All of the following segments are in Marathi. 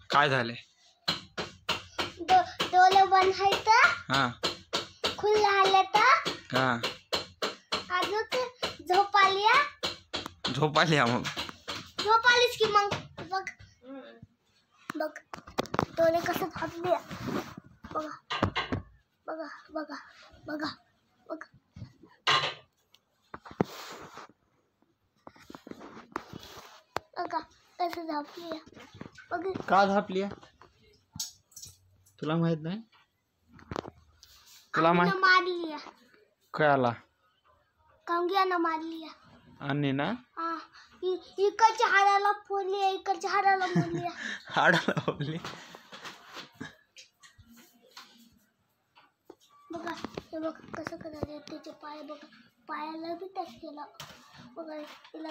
काय झाले? डोळे बंद आहेत. हा खुले आले तर. हा अजून झोप आली. झोप आली मग? झोप आलीच की मग. बघ बघ डोळे कसं झापले. बघा बघा बघा बघा बघा. बघा कसं झापली. बघ का झापली? तुला माहित नाही? तुला माहित? मारली. कळाला? कंग्यानं मारली. आणि ना हा इकडच्या हाडाला फोडली. इकडच्या हाडाला मोडली. हाडाला फोडली. बघा हे बघ कसं करायचं. त्याचे पाय बघा. पायाला बी टच केला. बघा तिला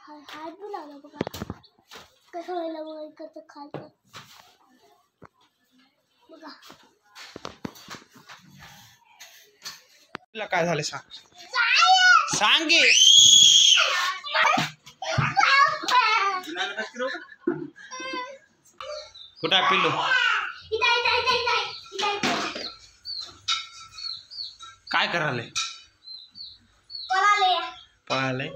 हात बी लावला. बघा कसं व्हायला. बघा इकडचं खालचं. बघा तुला काय झालं सांग. सांग की. कुठं आहे पिल्लू? काय करायले? पळाले.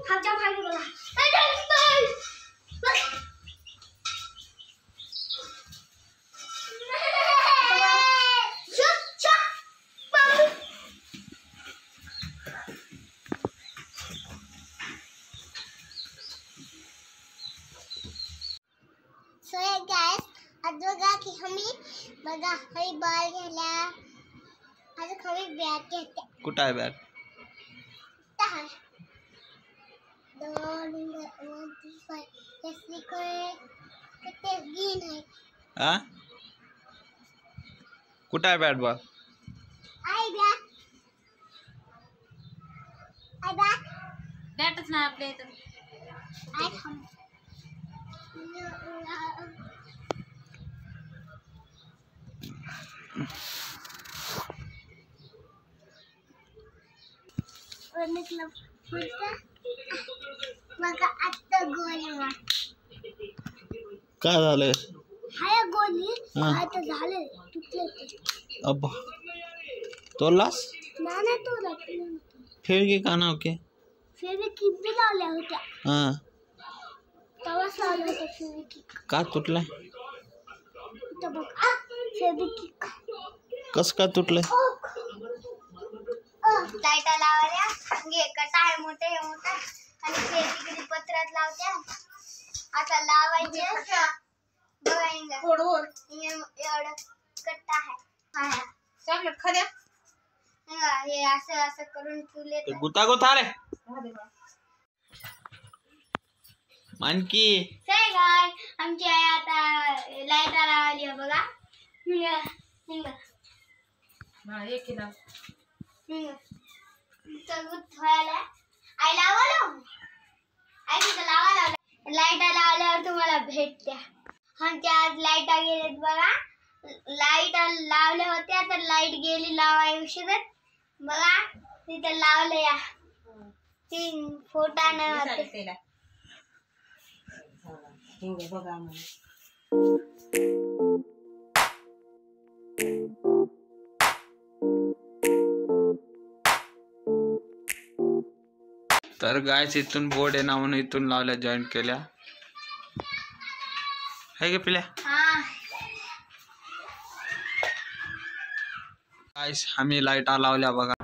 So yeah guys, आज बघा की आम्ही बघा हे बॉल घ्यायला. आज आम्ही बॅट घेते. कुठं आहे बॅग? आहे 2 1 3 5 किती ग्रीन आहे. हा कुठं आहे बॅट बॉल? आई बॅट. आई बॅट. बॅटच नाही आपल्या इथं. आई थांब. निकलं बघा आता गोली. काय झालंय? हाय गोली. हा. आता झाले तुटले ते. अब्बा तोलास? नाही तो फिर की का नाव के? फेविकिक बी लावल्या होत्या. हा तवाच लावल्या होत्या फेविकिक. का तुटलाय? इथं बघ फेविकिक. कस काय तुटलंय? लाईटा लावल्या. घे टायर मोठे हे मोठा आणि फेविकिक पत्रात लावत्या. आता लावायचे. बघा फोडून एवढं कट्टा आहे. चॉकलेट खाद्या. हे असं असं करून तुले गुतागुत आले मानकी. काय गाय आमची आई आता लाईट लावली बघा. एक किलो व्हायला. आई लावलं. आई तिथं लावा. लाईटा लावल्यावर तुम्हाला भेटत्या. आमच्या आज लाईटा गेलेत बघा. लाईट लावल्या होत्या तर लाईट गेली लावाय उशीर. बघा तिथं लावलं या 3 फोटा न बघा. तर गायच इथून बोर्ड आहे ना म्हणून इथून लावल्या जॉईंट केल्या है गे पिल्या. गायस आम्ही लाईटा लावल्या बघा.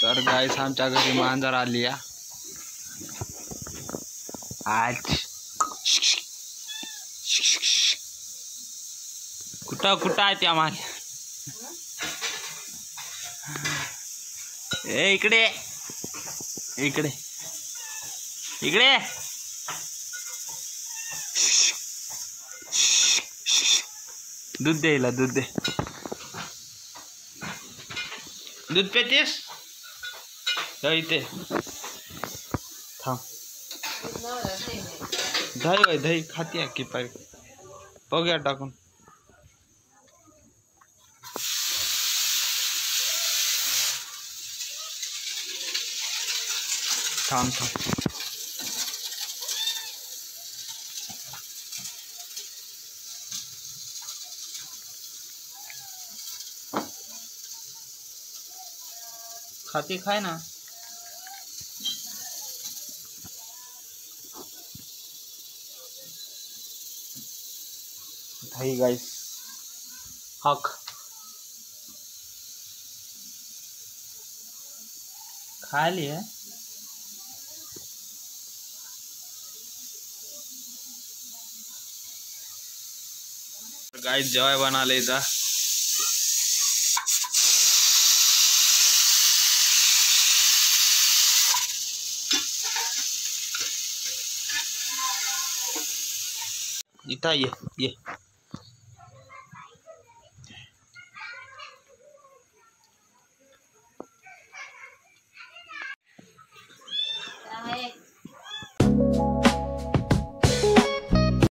तर गायस आमच्या घरी मांजर आली या. आज कुठं कुठं आहे त्या मागे. ए इकडे इकडे इकडे. दूध दे हिला. दूध दे. दूध पेतीस इथे थांब. दही भाई दही खाती है की पाई बघूया टाकून थांब थांब खाती खाए ना दही गाइस हक खा लिए गाइस जेवाय बना लेता इता ये